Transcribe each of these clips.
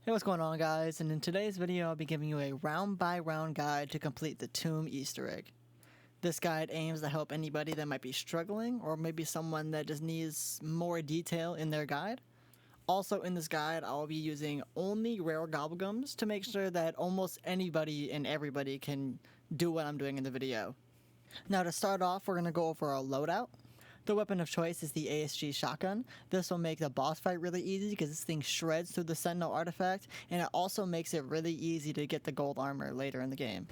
Hey, what's going on, guys? And in today's video I'll be giving you a round by round guide to complete the tomb Easter egg. This guide aims to help anybody that might be struggling, or maybe someone that just needs more detail in their guide. Also in this guide I'll be using only rare gobblegums to make sure that almost anybody and everybody can do what I'm doing in the video. Now to start off, we're going to go over our loadout. The weapon of choice is the ASG shotgun. This will make the boss fight really easy because this thing shreds through the Sentinel artifact, and it also makes it really easy to get the gold armor later in the game.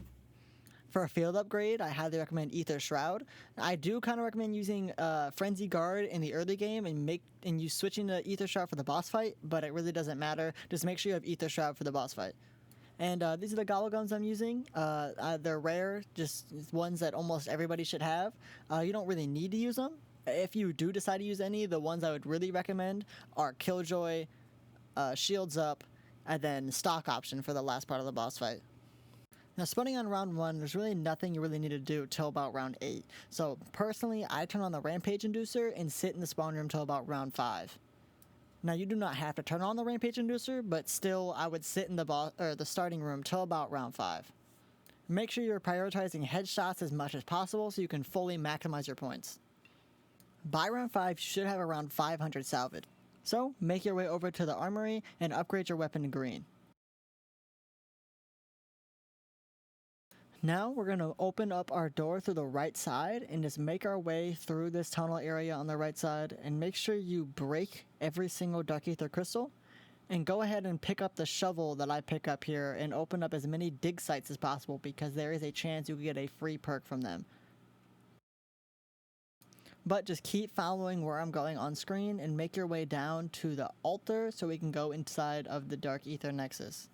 For a field upgrade, I highly recommend Aether Shroud. I do kind of recommend using Frenzy Guard in the early game and you switching to Aether Shroud for the boss fight, but it really doesn't matter. Just make sure you have Aether Shroud for the boss fight. And these are the gobblegums I'm using. They're rare, just ones that almost everybody should have. You don't really need to use them. If you do decide to use any, the ones I would really recommend are Killjoy, Shields Up, and then Stock Option for the last part of the boss fight. Now, spawning on round 1, there's really nothing you really need to do till about round 8. So personally, I turn on the Rampage Inducer and sit in the spawn room till about round 5. Now, you do not have to turn on the Rampage Inducer, but still, I would sit in the starting room till about round 5. Make sure you're prioritizing headshots as much as possible so you can fully maximize your points. By round 5, you should have around 500 salvage. So, make your way over to the armory and upgrade your weapon to green. Now, we're going to open up our door through the right side and just make our way through this tunnel area on the right side, and make sure you break every single Dark Aether crystal, and go ahead and pick up the shovel that I pick up here and open up as many dig sites as possible, because there is a chance you can get a free perk from them. But just keep following where I'm going on screen and make your way down to the altar so we can go inside of the Dark Aether Nexus.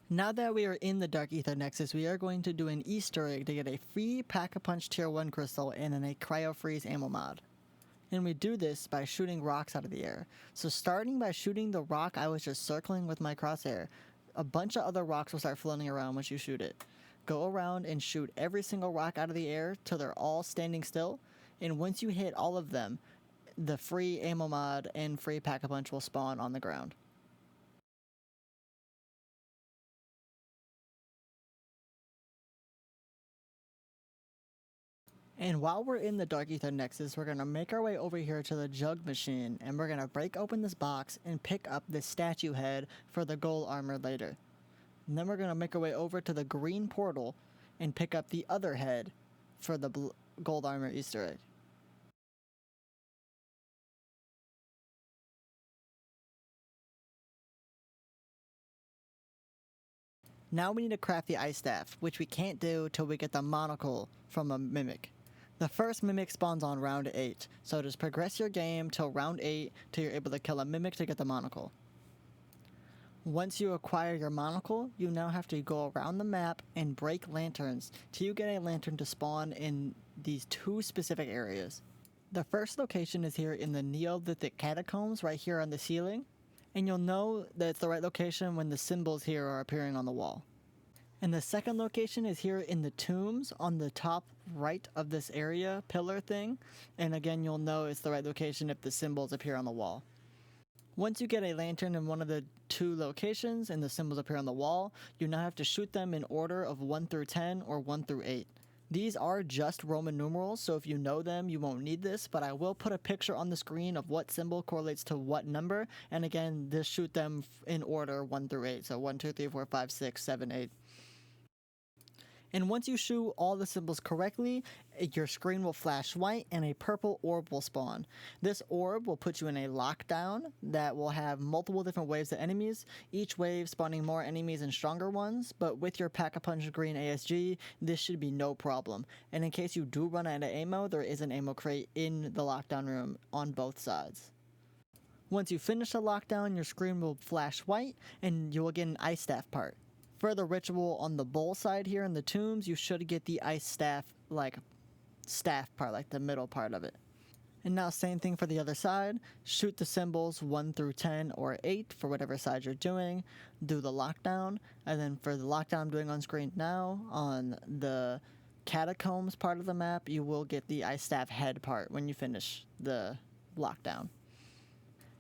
Now that we are in the Dark Aether Nexus, we are going to do an Easter egg to get a free Pack-a-Punch Tier 1 crystal and then a Cryo Freeze ammo mod. And we do this by shooting rocks out of the air. So starting by shooting the rock I was just circling with my crosshair, a bunch of other rocks will start floating around once you shoot it. Go around and shoot every single rock out of the air till they're all standing still, and once you hit all of them, the free ammo mod and free Pack-a-Punch will spawn on the ground. And while we're in the Dark Aether Nexus, we're going to make our way over here to the Jug Machine, and we're going to break open this box and pick up this statue head for the gold armor later. And then we're going to make our way over to the green portal and pick up the other head for the gold armor Easter egg. Now we need to craft the ice staff, which we can't do till we get the monocle from a mimic. The first mimic spawns on round 8, so just progress your game till round 8 till you're able to kill a mimic to get the monocle. Once you acquire your monocle, you now have to go around the map and break lanterns till you get a lantern to spawn in these 2 specific areas. The first location is here in the Neolithic catacombs right here on the ceiling, and you'll know that it's the right location when the symbols here are appearing on the wall. And the second location is here in the tombs on the top right of this area pillar thing, and again you'll know it's the right location if the symbols appear on the wall. Once you get a lantern in one of the 2 locations and the symbols appear on the wall, you now have to shoot them in order of 1 through 10 or 1 through 8. These are just Roman numerals, so if you know them you won't need this, but I will put a picture on the screen of what symbol correlates to what number, and again just shoot them in order 1 through 8, so 1, 2, 3, 4, 5, 6, 7, 8. And once you shoot all the symbols correctly, your screen will flash white and a purple orb will spawn. This orb will put you in a lockdown that will have multiple different waves of enemies, each wave spawning more enemies and stronger ones, but with your Pack-a-Punch green ASG, this should be no problem. And in case you do run out of ammo, there is an ammo crate in the lockdown room on both sides. Once you finish the lockdown, your screen will flash white and you will get an ice staff part. For the ritual on the bowl side here in the tombs, you should get the ice staff, staff part, like the middle part of it. And now same thing for the other side. Shoot the symbols 1 through 10 or 8 for whatever side you're doing. Do the lockdown. And then for the lockdown I'm doing on screen now, on the catacombs part of the map, you will get the ice staff head part when you finish the lockdown.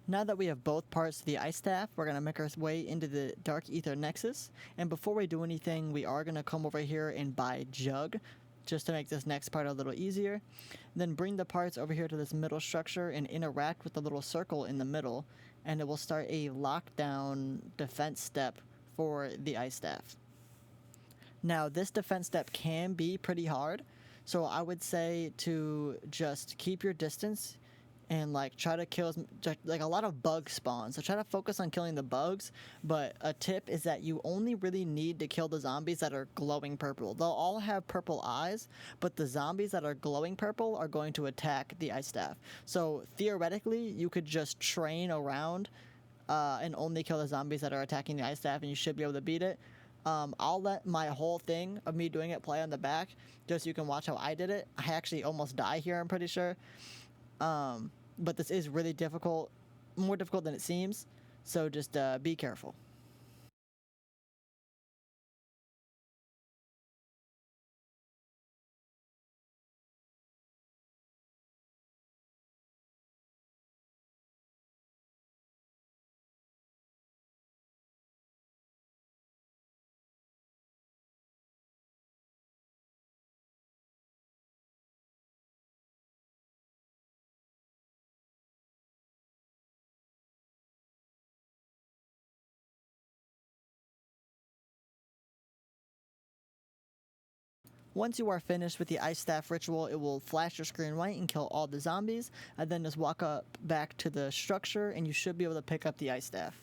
Now that we have both parts of the ice staff, we're going to make our way into the Dark Aether Nexus. And before we do anything, we are going to come over here and buy Jug, just to make this next part a little easier. Then bring the parts over here to this middle structure and interact with the little circle in the middle, and it will start a lockdown defense step for the ice staff. Now this defense step can be pretty hard, so I would say to just keep your distance and like try to kill, like a lot of bug spawns, so try to focus on killing the bugs. But a tip is that you only really need to kill the zombies that are glowing purple. They'll all have purple eyes, but the zombies that are glowing purple are going to attack the ice staff. So theoretically you could just train around and only kill the zombies that are attacking the ice staff, and you should be able to beat it. I'll let my whole thing of me doing it play on the back, just so you can watch how I did it. I actually almost die here, I'm pretty sure. But this is really difficult, more difficult than it seems, so just be careful. Once you are finished with the ice staff ritual, it will flash your screen white and kill all the zombies, and then just walk up back to the structure and you should be able to pick up the ice staff.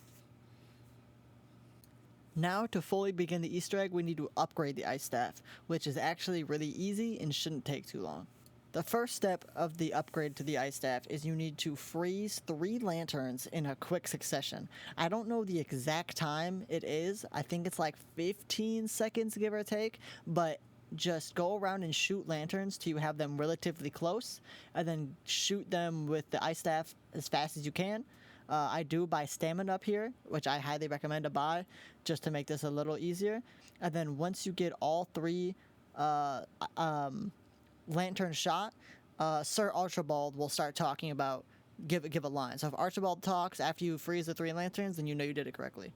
Now to fully begin the Easter egg, we need to upgrade the ice staff, which is actually really easy and shouldn't take too long. The first step of the upgrade to the ice staff is you need to freeze 3 lanterns in a quick succession. I don't know the exact time it is, I think it's like 15 seconds give or take, but just go around and shoot lanterns till you have them relatively close, and then shoot them with the ice staff as fast as you can. I do buy stamina up here, which I highly recommend to buy, just to make this a little easier. And then once you get all 3 lanterns shot, Sir Archibald will start talking about, give a line. So if Archibald talks after you freeze the 3 lanterns, then you know you did it correctly.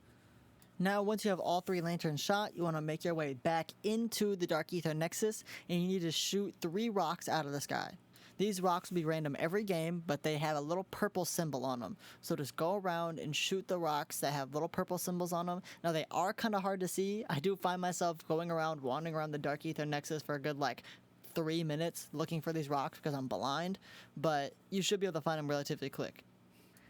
Now, once you have all 3 lanterns shot, you want to make your way back into the Dark Aether Nexus, and you need to shoot 3 rocks out of the sky. These rocks will be random every game, but they have a little purple symbol on them. So just go around and shoot the rocks that have little purple symbols on them. Now, they are kind of hard to see. I do find myself going around, wandering around the Dark Aether Nexus for a good, 3 minutes looking for these rocks because I'm blind, but you should be able to find them relatively quick.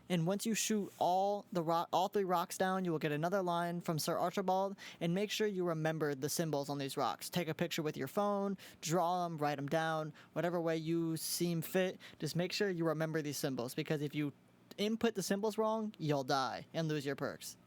And once you shoot all 3 rocks down, you will get another line from Sir Archibald, and make sure you remember the symbols on these rocks. Take a picture with your phone, draw them, write them down, whatever way you seem fit. Just make sure you remember these symbols, because if you input the symbols wrong, you'll die and lose your perks.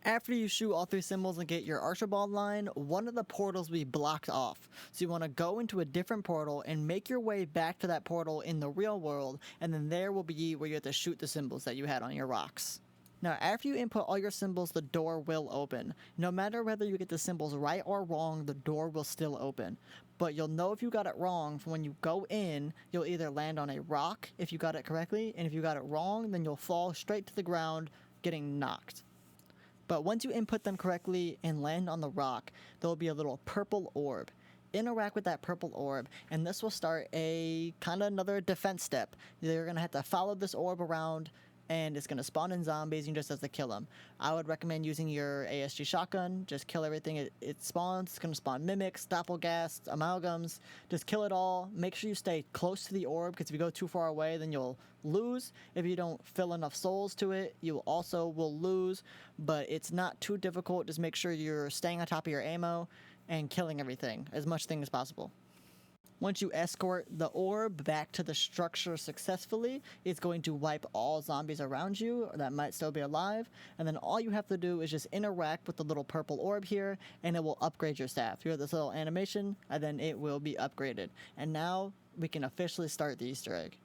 After you shoot all 3 symbols and get your Archibald line, one of the portals will be blocked off. So you want to go into a different portal and make your way back to that portal in the real world, and then there will be where you have to shoot the symbols that you had on your rocks. Now, after you input all your symbols, the door will open. No matter whether you get the symbols right or wrong, the door will still open. But you'll know if you got it wrong from when you go in. You'll either land on a rock if you got it correctly, and if you got it wrong, then you'll fall straight to the ground, getting knocked. But once you input them correctly and land on the rock, there will be a little purple orb. Interact with that purple orb, and this will start a kind of another defense step. You're going to have to follow this orb around, and it's going to spawn in zombies, and you just have to kill them. I would recommend using your ASG shotgun. Just kill everything it spawns. It's going to spawn mimics, doppelgasts, amalgams. Just kill it all. Make sure you stay close to the orb, because if you go too far away, then you'll lose. If you don't fill enough souls to it, you also will lose, but it's not too difficult. Just make sure you're staying on top of your ammo and killing everything, as much thing as possible. Once you escort the orb back to the structure successfully, it's going to wipe all zombies around you that might still be alive, and then all you have to do is just interact with the little purple orb here, and it will upgrade your staff. You have this little animation, and then it will be upgraded. And now we can officially start the Easter egg.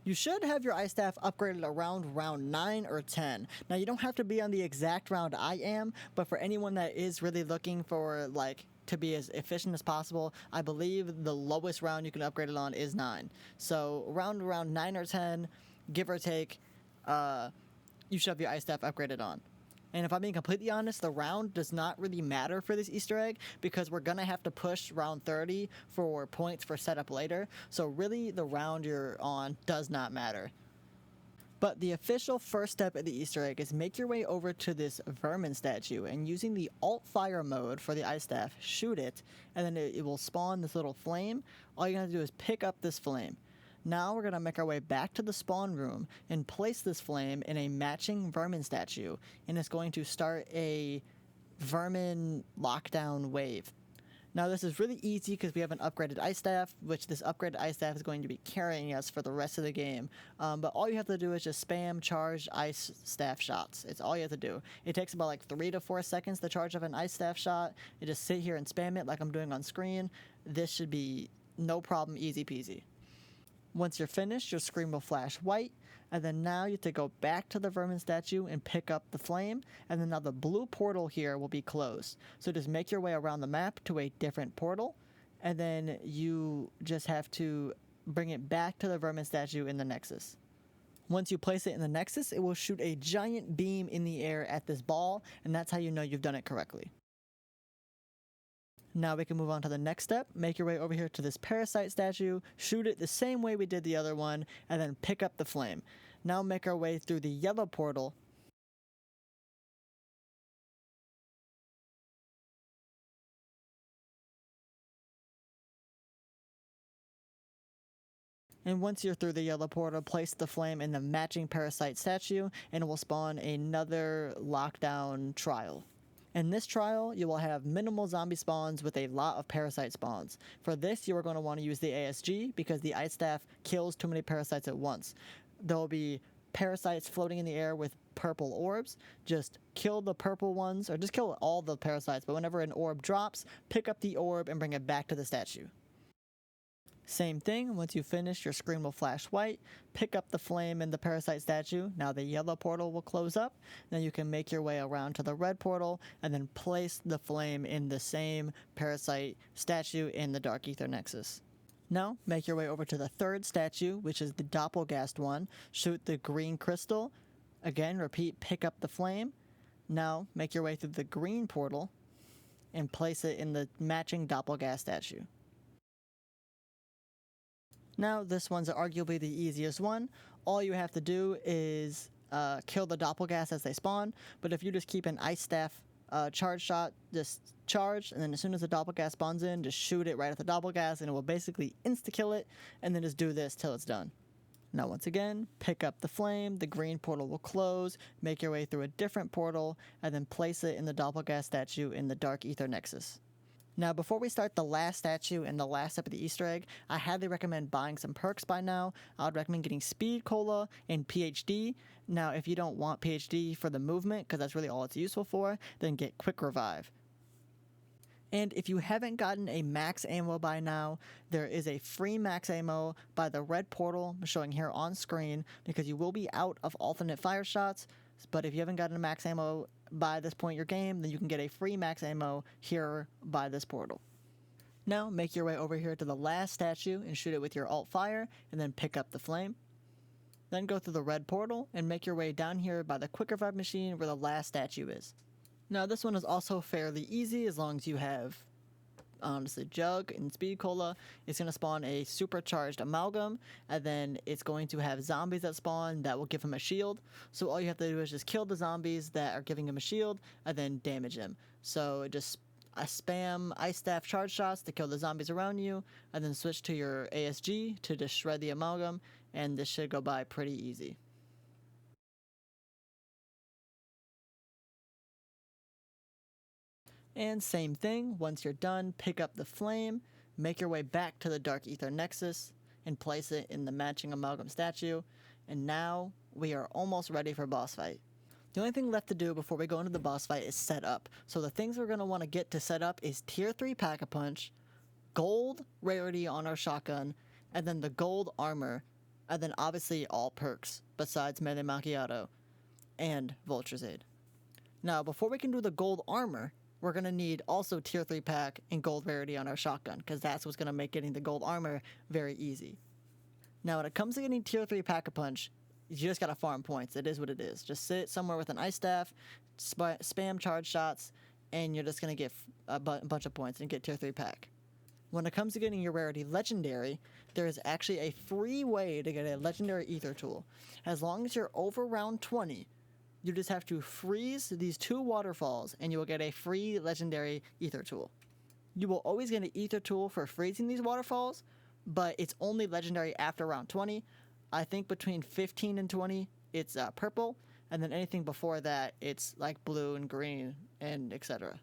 You should have your ice staff upgraded around round 9 or 10. Now you don't have to be on the exact round I am, but for anyone that is really looking for like to be as efficient as possible, I believe the lowest round you can upgrade it on is 9. So around 9 or 10, give or take, you should have your ice staff upgraded on. And if I'm being completely honest, the round does not really matter for this Easter egg because we're going to have to push round 30 for points for setup later. So really the round you're on does not matter. But the official first step of the Easter egg is make your way over to this Vermin statue and using the alt fire mode for the ice staff, shoot it, and then it will spawn this little flame. All you have to do is pick up this flame. Now we're going to make our way back to the spawn room and place this flame in a matching Vermin statue, and it's going to start a Vermin lockdown wave. Now this is really easy because we have an upgraded ice staff, which this upgraded ice staff is going to be carrying us for the rest of the game. But all you have to do is just spam charged ice staff shots. It's all you have to do. It takes about like 3 to 4 seconds to charge up an ice staff shot. You just sit here and spam it like I'm doing on screen. This should be no problem, easy peasy. Once you're finished, your screen will flash white, and then now you have to go back to the Vermin statue and pick up the flame, and then now the blue portal here will be closed. So just make your way around the map to a different portal, and then you just have to bring it back to the Vermin statue in the Nexus. Once you place it in the Nexus, it will shoot a giant beam in the air at this ball, and that's how you know you've done it correctly. Now we can move on to the next step. Make your way over here to this parasite statue, shoot it the same way we did the other one, and then pick up the flame. Now make our way through the yellow portal. And once you're through the yellow portal, place the flame in the matching parasite statue, and it will spawn another lockdown trial. In this trial, you will have minimal zombie spawns with a lot of parasite spawns. For this, you are going to want to use the ASG because the ice staff kills too many parasites at once. There will be parasites floating in the air with purple orbs. Just kill the purple ones, or just kill all the parasites, but whenever an orb drops, pick up the orb and bring it back to the statue. Same thing, once you finish, your screen will flash white, pick up the flame in the parasite statue, now the yellow portal will close up, then you can make your way around to the red portal, and then place the flame in the same parasite statue in the Dark Aether Nexus. Now, make your way over to the third statue, which is the Doppelgast one, shoot the green crystal, again, repeat, pick up the flame, now make your way through the green portal, and place it in the matching Doppelgast statue. Now, this one's arguably the easiest one. All you have to do is kill the Doppelgast as they spawn, but if you just keep an ice staff charge shot, just charge, and then as soon as the Doppelgast spawns in, just shoot it right at the Doppelgast, and it will basically insta-kill it, and then just do this till it's done. Now, once again, pick up the flame, the green portal will close, make your way through a different portal, and then place it in the Doppelgast statue in the Dark Aether Nexus. Now, before we start the last statue and the last step of the Easter egg, I highly recommend buying some perks by now. I would recommend getting Speed Cola and PhD. Now, if you don't want PhD for the movement, because that's really all it's useful for, then get Quick Revive. And if you haven't gotten a max ammo by now, there is a free max ammo by the red portal showing here on screen, because you will be out of alternate fire shots. But if you haven't gotten a max ammo by this point in your game, then you can get a free max ammo here by this portal. Now make your way over here to the last statue and shoot it with your alt fire, and then pick up the flame. Then go through the red portal and make your way down here by the quick revive machine where the last statue is. Now this one is also fairly easy as long as you have honestly Jug and Speed Cola. It's going to spawn a supercharged amalgam, and then it's going to have zombies that spawn that will give him a shield. So all you have to do is just kill the zombies that are giving him a shield and then damage him. So just spam ice staff charge shots to kill the zombies around you, and then switch to your ASG to just shred the amalgam, and this should go by pretty easy. And same thing, once you're done, pick up the flame, make your way back to the Dark Aether Nexus, and place it in the matching amalgam statue. And now, we are almost ready for boss fight. The only thing left to do before we go into the boss fight is set up. So the things we're going to want to get to set up is Tier 3 Pack-a-Punch, gold rarity on our shotgun, and then the gold armor. And then obviously all perks besides Melee Macchiato and Vulture's Aid. Now, before we can do the gold armor, we're going to need also tier 3 pack and gold rarity on our shotgun, because that's what's going to make getting the gold armor very easy. Now, when it comes to getting tier 3 pack-a-punch, you just got to farm points. It is what it is. Just sit somewhere with an ice staff, spam charge shots, and you're just going to get a bunch of points and get tier 3 pack. When it comes to getting your rarity legendary, there is actually a free way to get a legendary ether tool. As long as you're over round 20, you just have to freeze these 2 waterfalls and you will get a free legendary ether tool. You will always get an ether tool for freezing these waterfalls, but it's only legendary after round 20. I think between 15 and 20, it's purple, and then anything before that, it's like blue and green and etc.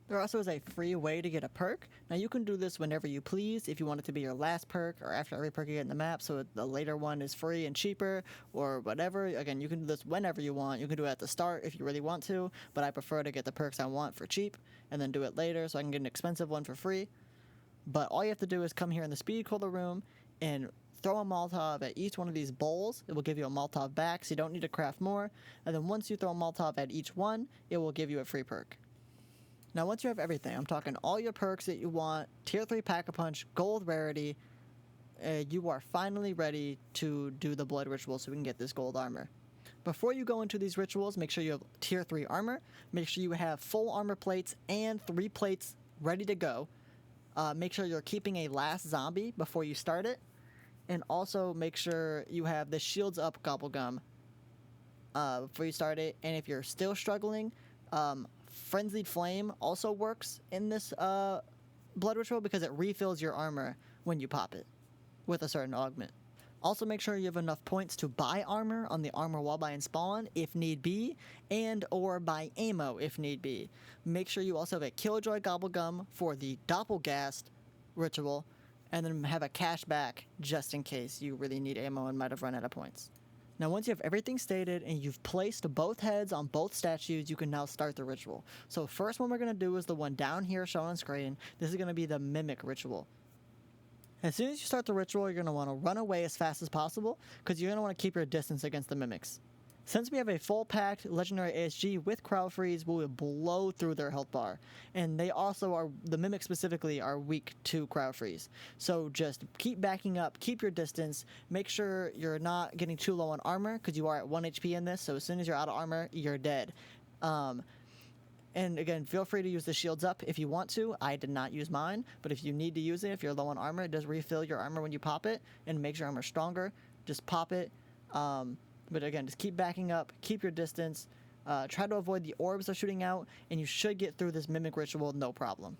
There also is a free way to get a perk. Now you can do this whenever you please, if you want it to be your last perk or after every perk you get in the map, so the later one is free and cheaper or whatever. Again, you can do this whenever you want. You can do it at the start if you really want to, but I prefer to get the perks I want for cheap and then do it later so I can get an expensive one for free. But all you have to do is come here in the speed cooler room and throw a Molotov at each one of these bowls. It will give you a Molotov back, so you don't need to craft more. And then once you throw a Molotov at each one, it will give you a free perk. Now, once you have everything, I'm talking all your perks that you want, tier 3 pack-a-punch, gold rarity, you are finally ready to do the blood ritual so we can get this gold armor. Before you go into these rituals, make sure you have tier 3 armor, make sure you have full armor plates and 3 plates ready to go. Make sure you're keeping a last zombie before you start it, and also make sure you have the shields up gobblegum before you start it. And if you're still struggling, Frenzied Flame also works in this blood ritual because it refills your armor when you pop it with a certain augment. Also make sure you have enough points to buy armor on the armor wall buy and spawn if need be, and or buy ammo if need be. Make sure you also have a Killjoy Gobblegum for the Doppelgast ritual, and then have a cash back just in case you really need ammo and might have run out of points. Now, once you have everything stated and you've placed both heads on both statues, you can now start the ritual. So first one we're going to do is the one down here shown on screen. This is going to be the Mimic ritual. As soon as you start the ritual, you're going to want to run away as fast as possible because you're going to want to keep your distance against the mimics. Since we have a full packed legendary ASG with crowd freeze, we will blow through their health bar. And they also are, the mimics specifically, are weak to crowd freeze. So just keep backing up, keep your distance, make sure you're not getting too low on armor because you are at 1 HP in this, so as soon as you're out of armor, you're dead. And again, feel free to use the shields up if you want to. I did not use mine, but if you need to use it, if you're low on armor, it does refill your armor when you pop it and makes your armor stronger. Just pop it. But again, just keep backing up, keep your distance, try to avoid the orbs they're shooting out, and you should get through this Mimic ritual no problem.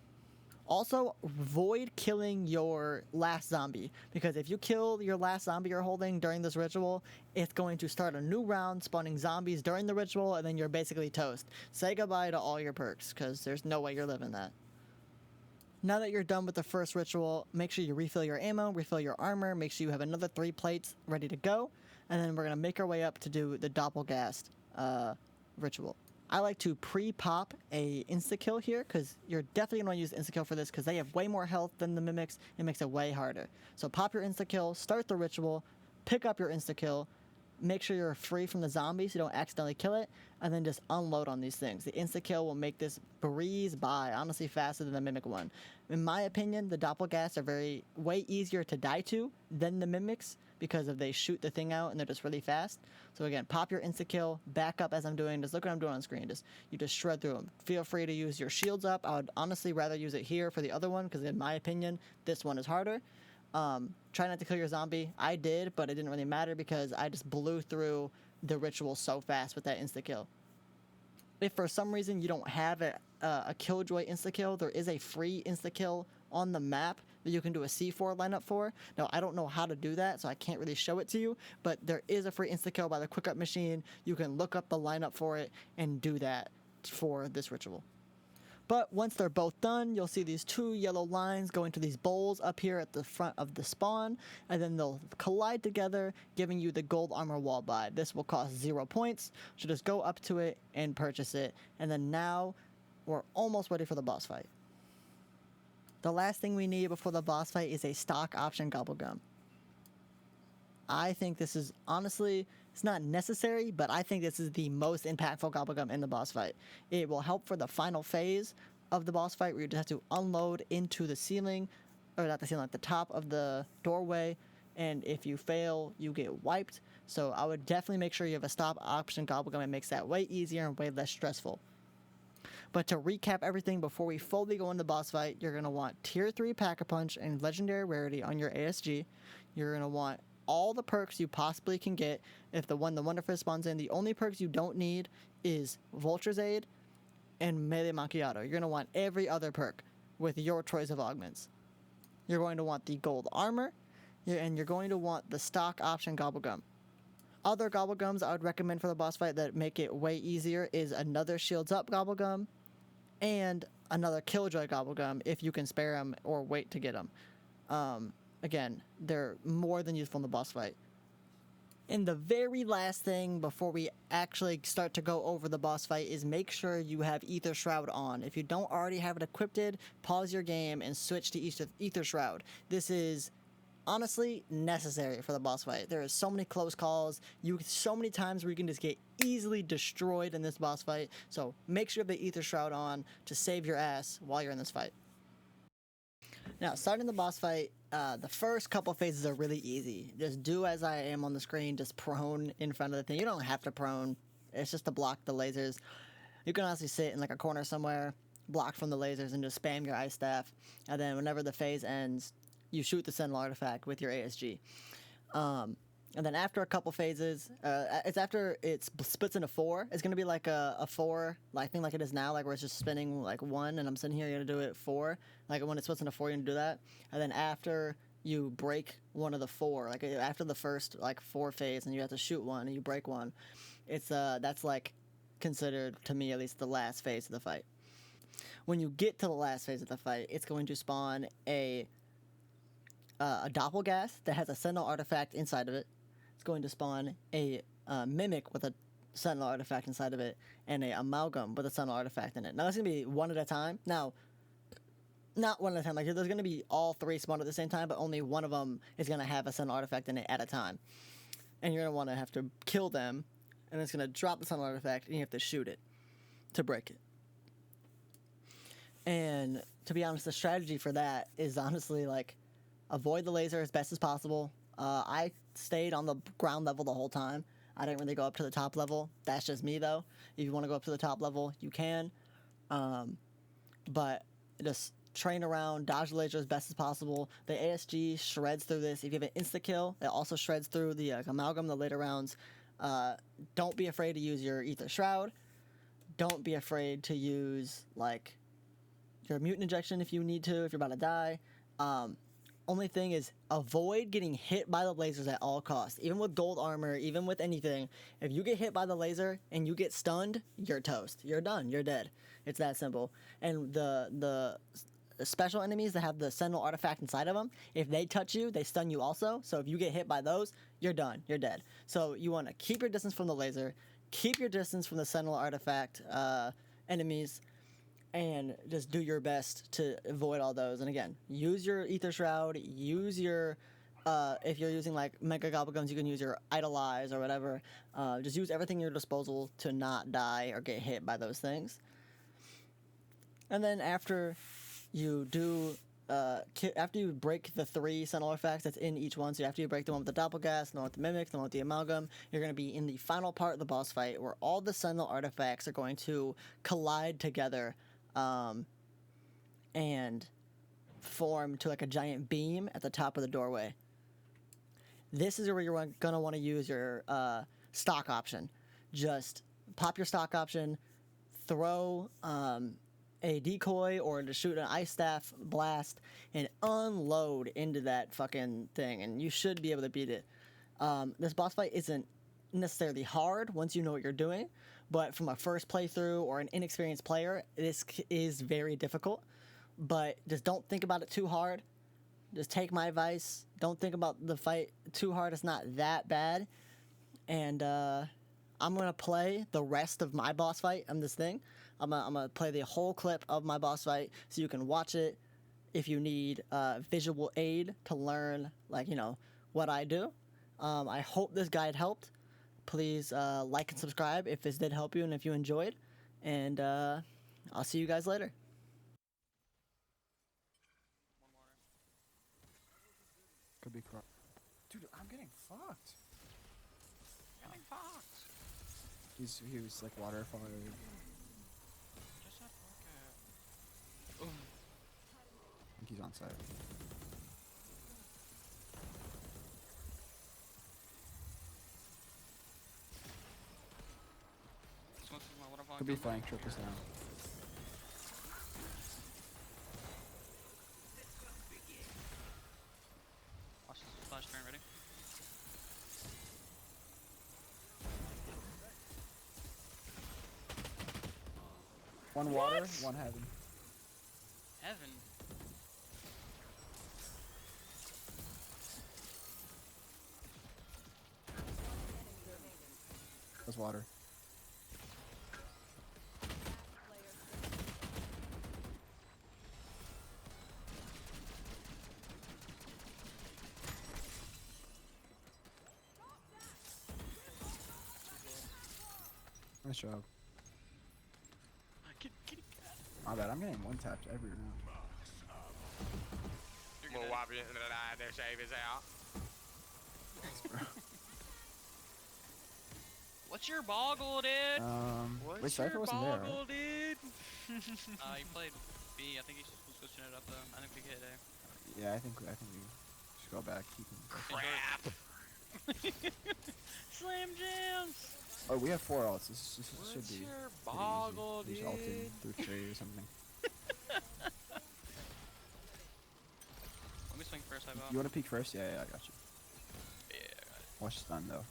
Also, avoid killing your last zombie, because if you kill your last zombie you're holding during this ritual, it's going to start a new round spawning zombies during the ritual, and then you're basically toast. Say goodbye to all your perks, because there's no way you're living that. Now that you're done with the first ritual, make sure you refill your ammo, refill your armor, make sure you have another 3 plates ready to go, and then we're going to make our way up to do the Doppelgast ritual. I like to pre-pop a insta-kill here because you're definitely going to use insta-kill for this because they have way more health than the mimics. It makes it way harder. So pop your insta-kill, start the ritual, pick up your insta-kill, make sure you're free from the zombies so you don't accidentally kill it, and then just unload on these things. The insta-kill will make this breeze by, honestly faster than the mimic one. In my opinion, the Doppelgasts are way easier to die to than the mimics because if they shoot the thing out and they're just really fast. So again, pop your insta-kill, back up as I'm doing, just look what I'm doing on screen. You just shred through them. Feel free to use your shields up. I would honestly rather use it here for the other one because in my opinion, this one is harder. Try not to kill your zombie. I did, but it didn't really matter because I just blew through the ritual so fast with that insta-kill. If for some reason you don't have a Killjoy insta-kill, there is a free insta-kill on the map that you can do a C4 lineup for. Now, I don't know how to do that, so I can't really show it to you, but there is a free insta-kill by the Quick Up machine. You can look up the lineup for it and do that for this ritual. But once they're both done, you'll see these 2 yellow lines going to these bowls up here at the front of the spawn, and then they'll collide together, giving you the gold armor wall buy. This will cost 0 points, so just go up to it and purchase it, and then now we're almost ready for the boss fight. The last thing we need before the boss fight is a stock option gobblegum. I think this is honestly, it's not necessary, but I think this is the most impactful Gobblegum in the boss fight. It will help for the final phase of the boss fight where you just have to unload into the ceiling, or not the ceiling, like the top of the doorway, and if you fail, you get wiped. So I would definitely make sure you have a stop option Gobblegum. It makes that way easier and way less stressful. But to recap everything before we fully go into the boss fight, you're going to want Tier 3 Pack-a-Punch and Legendary Rarity on your ASG. You're going to want all the perks you possibly can get. If the Wonder Fist spawns in, the only perks you don't need is Vulture's Aid and Melee Macchiato. You're going to want every other perk with your choice of augments. You're going to want the gold armor, and you're going to want the stock option Gobblegum. Other Gobblegums I would recommend for the boss fight that make it way easier is another Shields Up Gobblegum and another Killjoy Gobblegum if you can spare them or wait to get them. Again, they're more than useful in the boss fight. And the very last thing before we actually start to go over the boss fight is make sure you have Aether Shroud on. If you don't already have it equipped, pause your game and switch to Aether Shroud. This is honestly necessary for the boss fight. There are so many close calls, so many times where you can just get easily destroyed in this boss fight. So make sure you have the Aether Shroud on to save your ass while you're in this fight. Now, starting the boss fight, the first couple phases are really easy. Just do as I am on the screen, just prone in front of the thing. You don't have to prone. It's just to block the lasers. You can honestly sit in like a corner somewhere, block from the lasers, and just spam your ice staff. And then whenever the phase ends, you shoot the Sentinel artifact with your ASG. And then after a couple phases, it's after it splits into 4. It's going to be like a 4, like thing like it is now, like where it's just spinning like 1, and I'm sitting here, you're going to do it 4. Like when it splits into 4, you're going to do that. And then after you break one of the 4, like after the first like 4 phase, and you have to shoot one, and you break one, it's that's like considered, to me at least, the last phase of the fight. When you get to the last phase of the fight, it's going to spawn a Doppelgas that has a Sentinel artifact inside of it. It's going to spawn a Mimic with a Sentinel artifact inside of it, and a Amalgam with a Sentinel artifact in it. Now, that's going to be one at a time. Now, not one at a time. Like, there's going to be all 3 spawned at the same time, but only one of them is going to have a Sentinel artifact in it at a time. And you're going to want to have to kill them, and it's going to drop the Sentinel artifact, and you have to shoot it to break it. And to be honest, the strategy for that is honestly, like, avoid the laser as best as possible. I stayed on the ground level the whole time. I didn't really go up to the top level. That's just me, though. If you want to go up to the top level, you can. But just train around, dodge the laser as best as possible. The ASG shreds through this. If you have an insta-kill, it also shreds through the Amalgam, the later rounds. Don't be afraid to use your Aether Shroud. Don't be afraid to use, like, your mutant injection if you need to, if you're about to die. Only thing is, avoid getting hit by the lasers at all costs. Even with gold armor, even with anything, if you get hit by the laser and you get stunned, you're toast. You're done. You're dead. It's that simple. And the special enemies that have the Sentinel artifact inside of them, if they touch you, they stun you also. So if you get hit by those, you're done. You're dead. So you want to keep your distance from the laser, keep your distance from the Sentinel artifact enemies, and just do your best to avoid all those. And again, use your Aether Shroud, use your, if you're using like Mega Gobblegums, you can use your Idolize or whatever. Just use everything at your disposal to not die or get hit by those things. And then after you do, after you break the 3 Sentinel artifacts that's in each one, so after you break the one with the Doppelgas, the one with the Mimic, the one with the Amalgam, you're going to be in the final part of the boss fight where all the Sentinel artifacts are going to collide together and form to like a giant beam at the top of the doorway. This is where you're going to want to use your stock option. Just pop your stock option, throw a decoy or to shoot an ice staff blast, and unload into that fucking thing, and you should be able to beat it. This boss fight isn't necessarily hard once you know what you're doing, but from a first playthrough or an inexperienced player, this is very difficult. But just don't think about it too hard. Just take my advice. Don't think about the fight too hard. It's not that bad. And I'm going to play the rest of my boss fight on this thing. I'm gonna play the whole clip of my boss fight so you can watch it if you need visual aid to learn, like, you know, what I do. I hope this guide helped. Please like and subscribe if this did help you and if you enjoyed. And I'll see you guys later. Could be crap. Dude, I'm getting fucked. He was like water fire. Just a fuck it. I think he's on site. Could be flank, trip us down. Watch this flash turn, ready? One water, one heaven. Heaven. That's water. Nice job. My bad, I'm getting one tapped every round. We'll wipe it into the eye, their shave is out. What's your boggle, dude? Wait, Cypher wasn't there, right? Dude? He played B. I think he was switching it up though. I think we hit A. Yeah, I think we should go back. Keep him. Crap! Slam jams! Oh, we have 4 ults. This should be. Your boggle, pretty easy. Just ulting through 3 or something. Let me swing first, I You want to peek first? Yeah, I got you. Yeah, I got it. Watch stun though.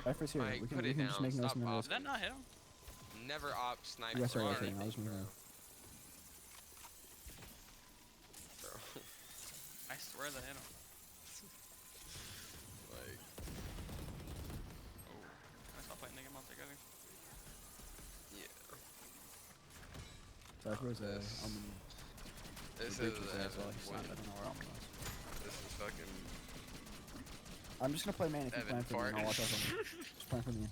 Cypher's here. Mike, We put can it just down. make no Stop moves. Did that not hit him? Never op sniper. You guys are or rotating. I was anything, moving. bro. I swear that hit him. Like, Oh, I stop playing Nigga Monster together. yeah. Cypher was This the is breach was there, so Evan he's not. I don't know where Almond was. This is fucking I'm just gonna play main if you Evan plan for me, and I'll watch out for me. Just plan for me.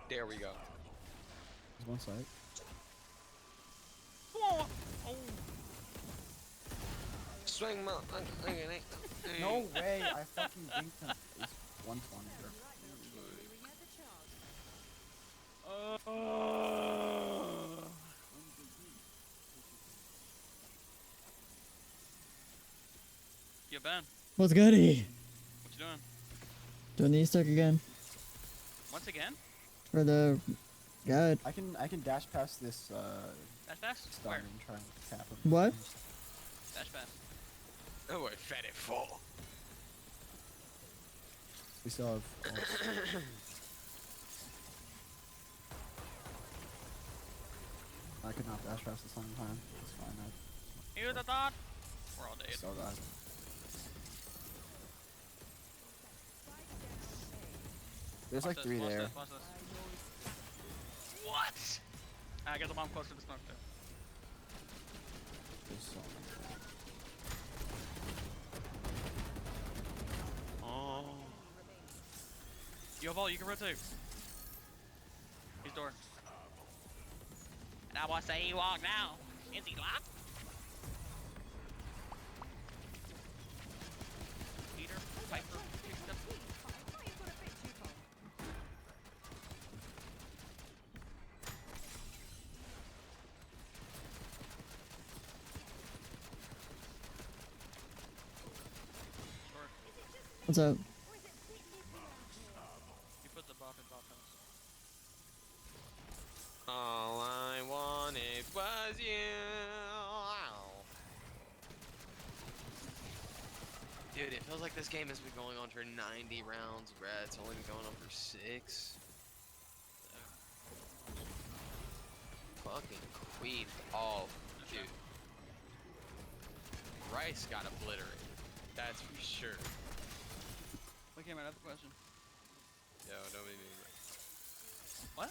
There we go. There's one side. Oh! Swing my. No way! I fucking dinked him. It's 120, bro. Yo, Ben, What's goody? what you doing? Doing the Easter egg again Once again? for the guide. I can dash past this Dash fast? stun Where? and try and tap him. What? Dash fast. Oh, I fed it full. We still have. I could not dash past the stun in time. It's fine. You the thought? We're all I dead. still got it. There's like Watch 3 this, there. Watch this. What? I get the bomb close to the smoke too. There's so many. Oh. You have all, you can rotate. He's door. And I want to say he walk now. Is he locked? Peter, Piper, picked up. Short. What's up? You put the buff in buff house. All I wanted was you. Dude, it feels like this game has been going on for 90 rounds, bruh. It's only been going on for 6. Fucking queefed off, dude. Rice got obliterated. That's for sure. What came out of the question? Yo, don't be mean. What?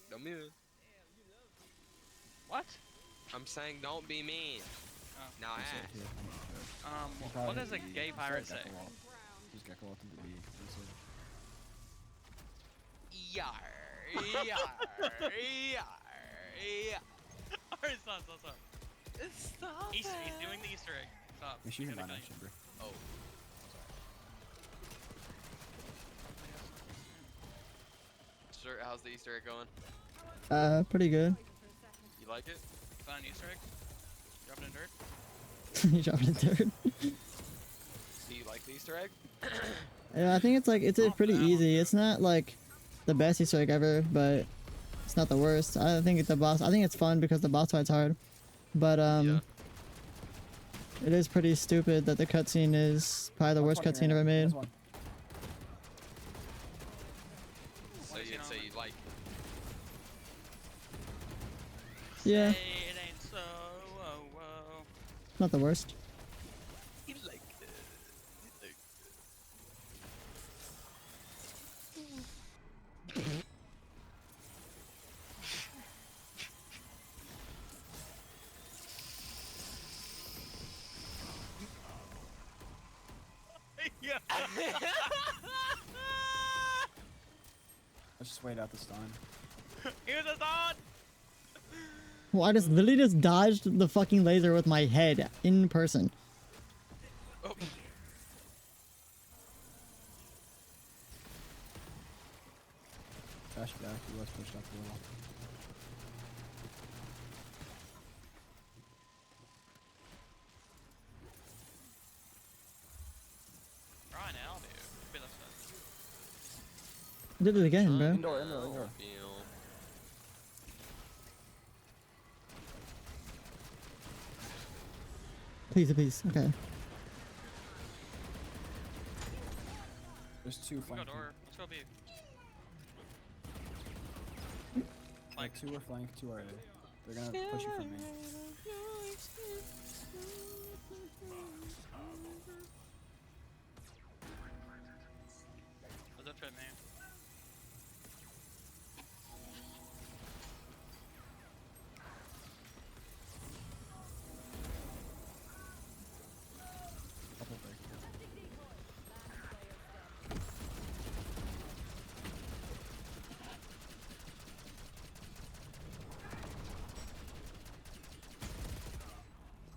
Don't be mean. What? I'm saying don't be mean. Oh. Now He said ask. here, I'm not sure. He What probably does a hit gay B. pirate He said say? Gecko Wall. Just Gecko Wall to the B. He said. Yar, yar, yar, yar. Alright, stop. Stop He's doing the Easter egg. Stop. We shoot him He's by gonna next kill chamber. Oh. Sure, how's the Easter egg going? Pretty good. You like it? you. Found an Easter egg? Drop it in dirt? He dropped it third. Do you like the Easter egg? Yeah, I think it's like, it's Oh, pretty that one's easy. good. It's not like the best Easter egg ever, but it's not the worst. I think I think it's fun because the boss fight's hard. But, Yeah. it is pretty stupid that the cutscene is probably the worst cutscene ever made. So you'd say you like Yeah, Say it ain't so. Whoa, whoa. not the worst. it. You like it. You like Yeah. Let's just wait out the stun. Here's the thought. Well, I just literally just dodged the fucking laser with my head in person. Oh. Dash back. He was pushed up a little. Right now, dude. Be left side. Did it again, bro. Indoor. Feel. Please. Okay. There's two Let's go flanking. door. Let's go B. Like two are flank, two are A. They're gonna push you from me. What's up, trip, man? Couple break.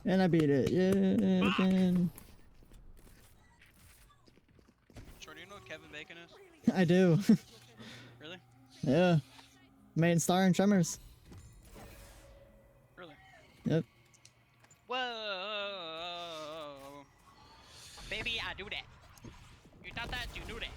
And I beat it. Yeah, again. Sure, do you know what Kevin Bacon is? I do. Really? Yeah. Main star in Tremors. Really? Yep. Whoa. Baby, I do that. You thought that? You knew that.